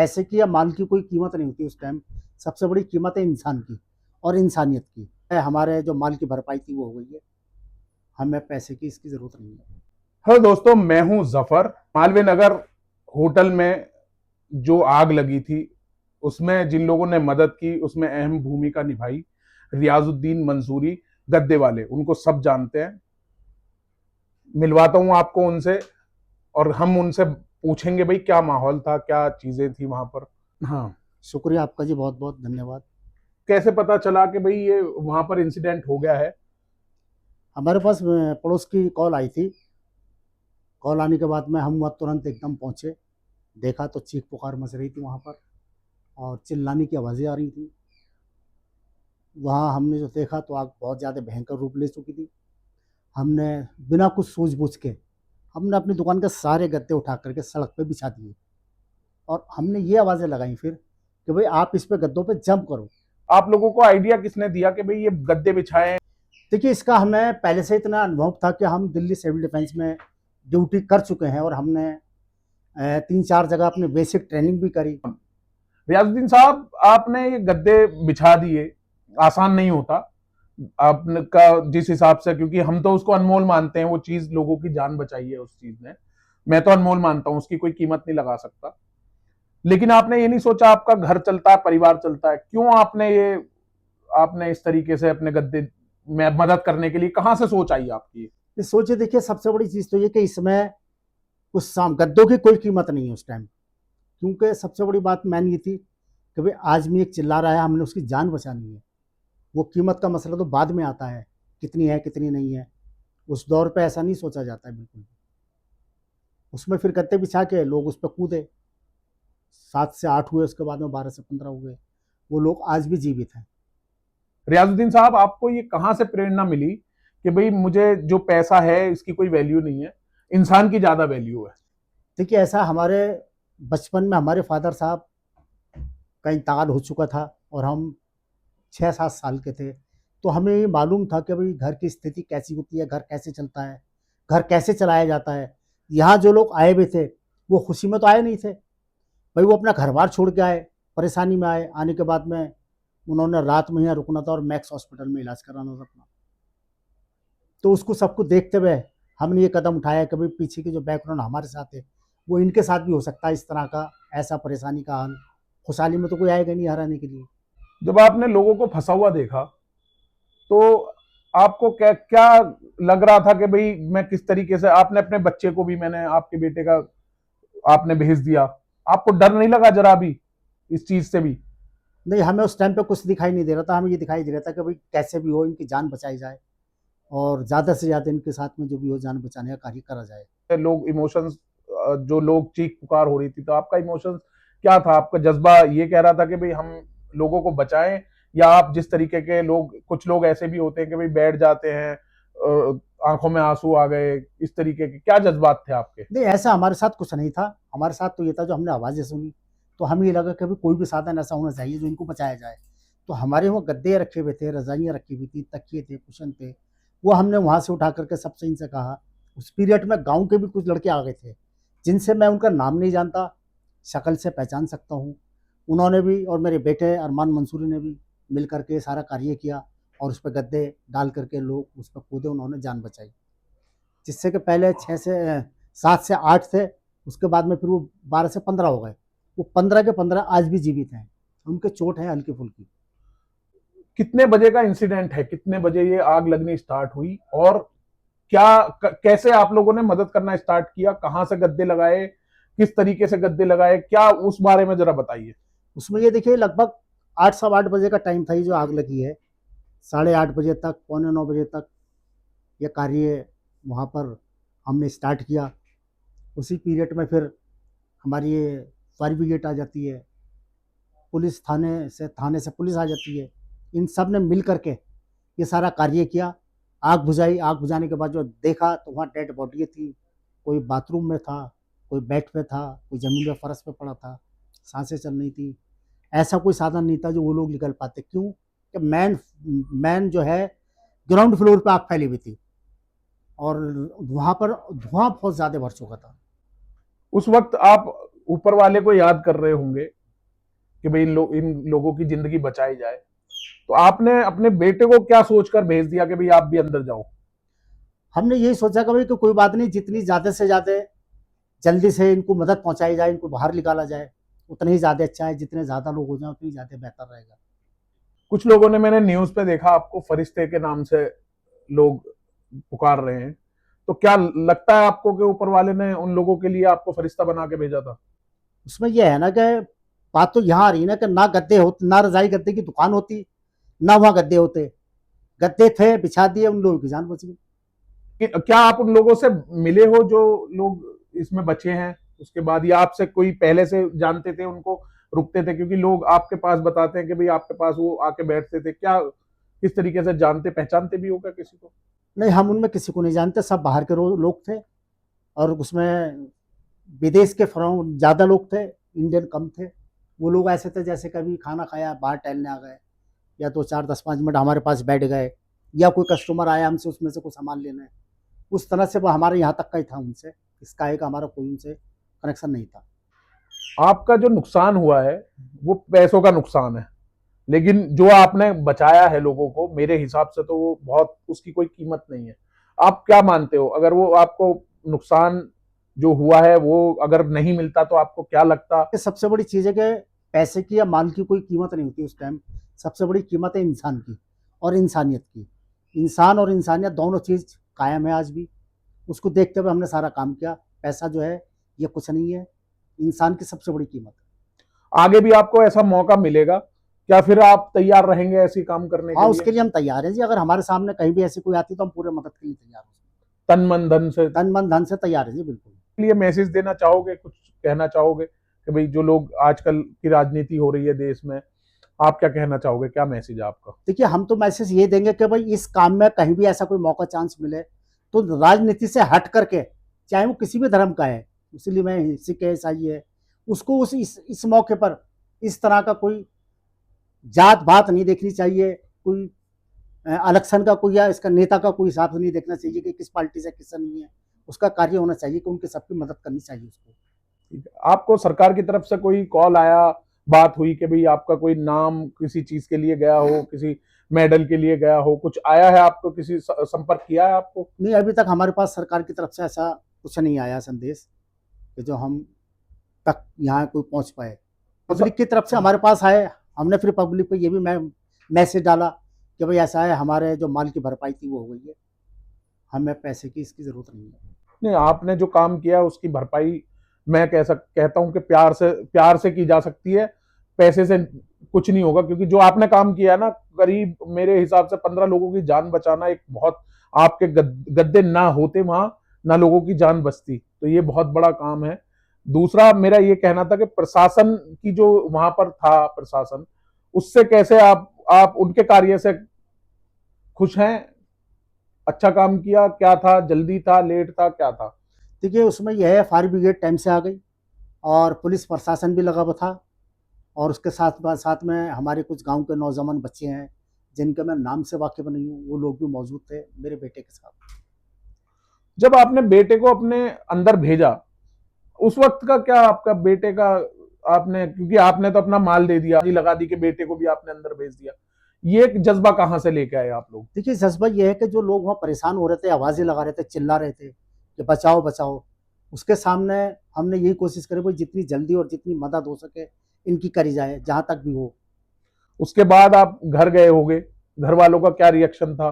पैसे की या माल की कोई कीमत नहीं होती उस टाइम। सबसे बड़ी कीमत है इंसान की और इंसानियत की। हमारे जो माल की भरपाई थी वो हो गई है, हमें पैसे की इसकी जरूरत नहीं है। हेलो दोस्तों, मैं हूं जफर। मालवीय नगर होटल में जो आग लगी थी उसमें जिन लोगों ने मदद की उसमें अहम भूमिका निभाई रियाजुद्दीन मंसूरी, गद्दे वाले, उनको सब जानते हैं। मिलवाता हूं आपको उनसे और हम उनसे पूछेंगे भाई क्या माहौल था, क्या चीजें थी वहां पर। हाँ, शुक्रिया आपका जी, बहुत बहुत धन्यवाद। कैसे पता चला कि भाई ये वहां पर इंसिडेंट हो गया है? हमारे पास पड़ोस की कॉल आई थी। कॉल आने के बाद में हम वहाँ तुरंत एकदम पहुँचे। देखा तो चीख पुकार मच रही थी वहाँ पर और चिल्लाने की आवाज़ें आ रही थी। वहाँ हमने जो देखा तो आग बहुत ज़्यादा भयंकर रूप ले चुकी थी। हमने बिना कुछ सूझबूझ के हमने अपनी दुकान के सारे गद्दे उठा करके सड़क पे बिछा दिए और हमने ये आवाज़ें लगाई फिर कि भाई आप इस पे गद्दों पे जंप करो। आप लोगों को आइडिया किसने दिया कि भाई ये गद्दे बिछाए? देखिए, इसका हमें पहले से इतना अनुभव था कि हम दिल्ली सिविल डिफेंस में ड्यूटी कर चुके हैं और हमने 3-4 जगह अपनी बेसिक ट्रेनिंग भी करी। रियाजुद्दीन साहब, आपने ये गद्दे बिछा दिए, आसान नहीं होता आपने का जिस हिसाब से, क्योंकि हम तो उसको अनमोल मानते हैं, वो चीज लोगों की जान बचाई है उस चीज ने। मैं तो अनमोल मानता हूं, उसकी कोई कीमत नहीं लगा सकता। लेकिन आपने ये नहीं सोचा आपका घर चलता है, परिवार चलता है, क्यों आपने इस तरीके से अपने गद्दे में मदद करने के लिए कहां से सोच आई आपकी? ये सोचिए, देखिए सबसे बड़ी चीज़ तो ये कि इसमें उस शाम गद्दों की कोई कीमत नहीं है उस टाइम। क्योंकि सबसे बड़ी बात मैन ये थी कि भाई आदमी एक चिल्ला रहा है, हमने उसकी जान बचानी है। वो कीमत का मसला तो बाद में आता है, कितनी है कितनी नहीं है। उस दौर पे ऐसा नहीं सोचा जाता है बिल्कुल। उसमें फिर गत्ते बिछा के लोग उस पर कूदे। 7 से 8 हुए, उसके बाद में 12 से 15 हुए। वो लोग आज भी जीवित हैं। रियाजुद्दीन साहब, आपको ये कहां से प्रेरणा मिली कि भाई मुझे जो पैसा है इसकी कोई वैल्यू नहीं है, इंसान की ज्यादा वैल्यू है? देखिए, ऐसा हमारे बचपन में हमारे फादर साहब का इंतकाल हो चुका था और हम 6-7 साल के थे। तो हमें ये मालूम था कि भाई घर की स्थिति कैसी होती है, घर कैसे चलता है, घर कैसे चलाया जाता है। यहाँ जो लोग आए हुए थे वो खुशी में तो आए नहीं थे। भाई वो अपना घर बार छोड़ के आए, परेशानी में आए। आने के बाद में उन्होंने रात में यहाँ रुकना था और मैक्स हॉस्पिटल में इलाज कराना था अपना। तो उसको सबको देखते हुए हमने ये कदम उठाया कि भाई पीछे के जो बैकग्राउंड हमारे साथ है वो इनके साथ भी हो सकता है इस तरह का ऐसा परेशानी का हल। खुशहाली में तो कोई आएगा नहीं हराने के लिए। जब आपने लोगों को फंसा हुआ देखा तो आपको क्या क्या लग रहा था कि भाई मैं किस तरीके से, आपने अपने बच्चे को भी, मैंने आपके बेटे का आपने भेज दिया, आपको डर नहीं लगा जरा भी इस चीज से भी? नहीं, हमें उस टाइम पे कुछ दिखाई नहीं दे रहा था। हमें ये दिखाई दे रहा था कि भाई कैसे भी हो इनकी जान बचाई जाए और ज़्यादा से ज़्यादा इनके साथ में जो भी हो जान बचाने का कार्य करा जाए। लोग इमोशंस, जो लोग चीख पुकार हो रही थी, तो आपका इमोशंस क्या था? आपका जज्बा ये कह रहा था कि भाई हम लोगों को बचाएं, या आप जिस तरीके के लोग, कुछ लोग ऐसे भी होते हैं कि भाई बैठ जाते हैं, आंखों में आंसू आ गए, इस तरीके के क्या जज्बात थे आपके? नहीं, ऐसा हमारे साथ कुछ नहीं था। हमारे साथ तो ये था, जो हमने आवाज़ें सुनी तो हमें ये लगा कि भाई कोई भी साधन ऐसा होना चाहिए जो इनको बचाया जाए। तो हमारे वहाँ गद्दे रखे हुए थे, रजाइयाँ रखी हुई थी, तकिए थे, कुशन थे। वो हमने वहाँ से उठा करके सबसे इनसे कहा। उस पीरियड में गाँव के भी कुछ लड़के आ गए थे जिनसे मैं उनका नाम नहीं जानता, शक्ल से पहचान सकता हूँ। उन्होंने भी और मेरे बेटे अरमान मंसूरी ने भी मिल करके सारा कार्य किया और उस पर गद्दे डाल करके लोग उस पर कूदे, उन्होंने जान बचाई। जिससे कि पहले 7 से 8 थे, उसके बाद में फिर वो 12 से 15 हो गए। वो 15 के 15 आज भी जीवित हैं। उनके चोट है हल्की फुल्की। कितने बजे का इंसिडेंट है, कितने बजे ये आग लगनी स्टार्ट हुई, और क्या कैसे आप लोगों ने मदद करना स्टार्ट किया, कहां से गद्दे लगाए, किस तरीके से गद्दे लगाए, क्या उस बारे में जरा बताइए। उसमें ये देखिए, लगभग 8 सवा 8 बजे का टाइम था ये जो आग लगी है। 8:30 बजे तक, पौने 9 बजे तक ये कार्य वहाँ पर हमने स्टार्ट किया। उसी पीरियड में फिर हमारी ये फायर ब्रिगेड आ जाती है, पुलिस थाने से पुलिस आ जाती है। इन सब ने मिल करके ये सारा कार्य किया। आग बुझाई। आग बुझाने के बाद जो देखा तो वहाँ डेड बॉडी थी। कोई बाथरूम में था, कोई बेड पे था, कोई ज़मीन पे फर्श पे पड़ा था, सांसें चल रही थी। ऐसा कोई साधन नहीं था जो वो लोग निकल पाते। क्यों कि मैन मैन जो है ग्राउंड फ्लोर पे आग फैली हुई थी और वहाँ पर धुआं बहुत ज़्यादा भर चुका था। उस वक्त आप ऊपर वाले को याद कर रहे होंगे कि भाई इन लोगों की जिंदगी बचाई जाए, तो आपने अपने बेटे को क्या सोचकर भेज दिया कि भाई आप भी अंदर जाओ? हमने यही सोचा कि भाई कि कोई बात नहीं, जितनी ज़्यादा से ज़्यादा जल्दी से इनको मदद पहुंचाई जाए, इनको बाहर निकाला जाए, उतना ही ज़्यादा अच्छा है। जितने ज़्यादा लोग हो जाए उतनी ज़्यादा बेहतर रहेगा। कुछ लोगों ने, मैंने न्यूज पे देखा आपको फरिश्ते के नाम से लोग पुकार रहे हैं, तो क्या लगता है आपको कि ऊपर वाले ने उन लोगों के लिए आपको फरिश्ता बना के भेजा था? उसमें यह है ना कि बात तो यहाँ आ रही ना कि ना गद्दे होते, ना रजाई गद्दे की दुकान होती, ना वहाँ गद्दे होते। गद्दे थे, बिछा दिए, उन लोगों की जान बच गई। क्या आप उन लोगों से मिले हो जो लोग इसमें बचे हैं उसके बाद, या आपसे कोई पहले से जानते थे, उनको रुकते थे? क्योंकि लोग आपके पास बताते हैं कि भाई आपके पास वो आके बैठते थे, क्या किस तरीके से जानते पहचानते भी होगा किसी को? नहीं, हम उनमें किसी को नहीं जानते, सब बाहर के लोग थे। और उसमें विदेश के फ्रॉम ज़्यादा लोग थे, इंडियन कम थे। वो लोग ऐसे थे जैसे कभी खाना खाया, बाहर टहलने आ गए, या 2 4 10 5 मिनट हमारे पास बैठ गए, या कोई कस्टमर आया हमसे उसमें से कुछ सामान लेना है। उस तरह से वो हमारे यहाँ तक का ही था उनसे। इसका एक हमारा कोई उनसे कनेक्शन नहीं था। आपका जो नुकसान हुआ है वो पैसों का नुकसान है, लेकिन जो आपने बचाया है लोगों को, मेरे हिसाब से तो वो बहुत, उसकी कोई कीमत नहीं है। आप क्या मानते हो, अगर वो आपको नुकसान जो हुआ है वो अगर नहीं मिलता तो आपको क्या लगता? कि सबसे बड़ी चीज़ है कि पैसे की या माल की कोई कीमत नहीं होती उस टाइम। सबसे बड़ी कीमत है इंसान की और इंसानियत की। इंसान और इंसानियत दोनों चीज़ कायम है आज भी। उसको देखते हुए हमने सारा काम किया। पैसा जो है ये कुछ नहीं है, इंसान की सबसे बड़ी कीमत है। आगे भी आपको ऐसा मौका मिलेगा, क्या फिर आप तैयार रहेंगे ऐसी काम करने हाँ, के उसके लिए? लिए हम तैयार हैं जी। अगर हमारे सामने कहीं भी ऐसी कोई आती तो हम पूरे मदद के लिए तैयार हैं। तन मन धन से तन मन धन से तैयार है जी, बिल्कुल। लिए मैसेज देना चाहोगे, कुछ कहना चाहोगे कि भाई जो लोग आजकल की राजनीति हो रही है देश में, आप क्या कहना चाहोगे, क्या मैसेज है आपका? देखिए, हम तो मैसेज ये देंगे कि भाई इस काम में कहीं भी ऐसा कोई मौका चांस मिले तो राजनीति से हट करके, चाहे वो किसी भी धर्म का है, मुस्लिम है, सिख है, ईसाई है, उसको उस इस मौके पर इस तरह का कोई जात बात नहीं देखनी चाहिए। कोई इलेक्शन का कोई या इसका नेता का कोई हिसाब से नहीं देखना चाहिए कि किस पार्टी से किससे नहीं है। उसका कार्य होना चाहिए कि उनकी सबकी मदद करनी चाहिए उसको। ठीक है। आपको सरकार की तरफ से कोई कॉल आया, बात हुई कि भाई आपका कोई नाम किसी चीज के लिए गया हो, किसी मेडल के लिए गया हो, कुछ आया है आपको, किसी संपर्क किया है आपको? नहीं, अभी तक हमारे पास सरकार की तरफ से ऐसा कुछ नहीं आया संदेश कि जो हम तक यहाँ कोई पहुँच पाए। पब्लिक की तरफ से हमारे पास आए, हमने फिर पब्लिक पे ये भी मैसेज डाला कि भाई ऐसा है, हमारे जो माल की भरपाई थी वो हो गई है, हमें पैसे की इसकी ज़रूरत नहीं है। नहीं, आपने जो काम किया उसकी भरपाई मैं कहता हूं कि प्यार से की जा सकती है, पैसे से कुछ नहीं होगा। क्योंकि जो आपने काम किया ना, करीब मेरे हिसाब से 15 लोगों की जान बचाना एक बहुत, आपके गद्दे ना होते वहां, ना लोगों की जान बचती, तो ये बहुत बड़ा काम है। दूसरा मेरा ये कहना था कि प्रशासन की जो वहां पर था प्रशासन, उससे कैसे आप उनके कार्य से खुश हैं? अच्छा काम किया? क्या था, जल्दी था, लेट था, क्या था? देखिए, उसमें यह है, फायर ब्रिगेड टाइम से आ गई और पुलिस प्रशासन भी लगा हुआ था। और उसके साथ साथ में हमारे कुछ गांव के नौजवान बच्चे हैं जिनके मैं नाम से वाकिफ नहीं हूँ, वो लोग भी मौजूद थे मेरे बेटे के साथ। जब आपने बेटे को अपने अंदर भेजा, उस वक्त का क्या आपका बेटे का, आपने, क्योंकि आपने तो अपना माल दे दिया, लगा दी कि बेटे को भी आपने अंदर भेज दिया, ये एक जज्बा कहां से लेके आए आप लोग? देखिए, जज्बा ये है कि जो लोग वहाँ परेशान हो रहे थे, आवाज़ें लगा रहे थे, चिल्ला रहे थे कि बचाओ बचाओ, उसके सामने हमने यही कोशिश करी भाई जितनी जल्दी और जितनी मदद हो सके इनकी करी जाए, जहाँ तक भी हो। उसके बाद आप घर गए होगे, घर वालों का क्या रिएक्शन था?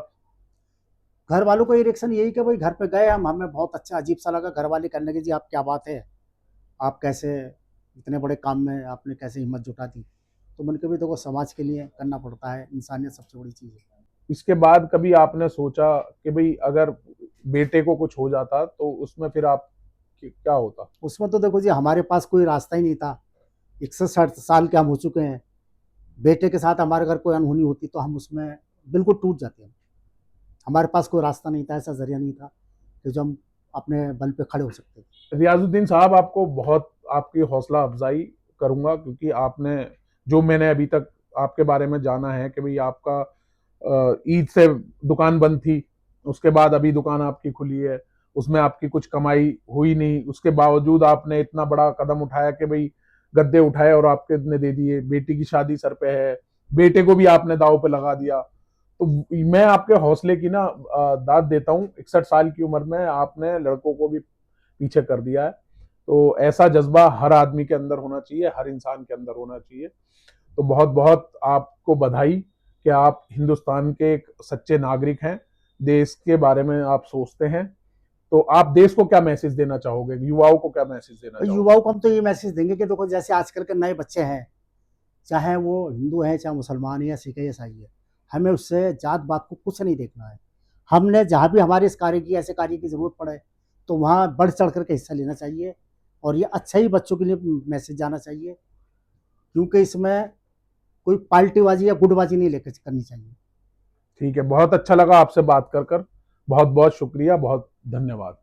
घर वालों का ये रिएक्शन यही कि भाई घर पे गए हम, हमें बहुत अच्छा अजीब सा लगा। घर वाले कहने लगे जी आप क्या बात है, आप कैसे इतने बड़े काम में आपने कैसे हिम्मत जुटा दी। तो मैंने कहा भी देखो, समाज के लिए करना पड़ता है, इंसानियत सबसे बड़ी चीज़ है। इसके बाद कभी आपने सोचा कि भाई अगर बेटे को कुछ हो जाता तो उसमें फिर आप क्या होता? उसमें तो देखो जी, हमारे पास कोई रास्ता ही नहीं था। 61 साल के हम हो चुके हैं। बेटे के साथ हमारे घर कोई अनहोनी होती तो हम उसमें बिल्कुल टूट जाते हैं। हमारे पास कोई रास्ता नहीं था, ऐसा जरिया नहीं था कि जो हम अपने बल पे खड़े हो सकते थे। रियाजुद्दीन साहब, आपको बहुत, आपकी हौसला अफजाई करूंगा, क्योंकि आपने, जो मैंने अभी तक आपके बारे में जाना है कि भाई आपका ईद से दुकान बंद थी, उसके बाद अभी दुकान आपकी खुली है, उसमें आपकी कुछ कमाई हुई नहीं, उसके बावजूद आपने इतना बड़ा कदम उठाया कि भाई गद्दे उठाए और आपके ने दे दिए। बेटी की शादी सर पे है, बेटे को भी आपने दाव पे लगा दिया। तो मैं आपके हौसले की ना दाद देता हूँ। 61 साल की उम्र में आपने लड़कों को भी पीछे कर दिया है। तो ऐसा जज्बा हर आदमी के अंदर होना चाहिए, हर इंसान के अंदर होना चाहिए। तो बहुत बहुत आपको बधाई कि आप हिंदुस्तान के एक सच्चे नागरिक हैं, देश के बारे में आप सोचते हैं। तो आप देश को क्या मैसेज देना चाहोगे, युवाओं को क्या मैसेज देना और चाहोगे? युवाओं को हम तो ये मैसेज देंगे कि देखो, जैसे आजकल के नए बच्चे हैं, चाहे वो हिंदू हैं, चाहे मुसलमान है, या सिख है, या ईसाई है, हमें उससे जात बात को कुछ नहीं देखना है। हमने जहाँ भी हमारे इस कार्य की, ऐसे कार्य की ज़रूरत पड़े, तो वहाँ बढ़ चढ़ करके हिस्सा लेना चाहिए, और ये अच्छा ही बच्चों के लिए मैसेज जाना चाहिए, क्योंकि इसमें कोई पाल्टीबाजी या गुटबाजी नहीं लेकर करनी चाहिए। ठीक है, बहुत अच्छा लगा आपसे बात कर कर। बहुत बहुत शुक्रिया, बहुत धन्यवाद।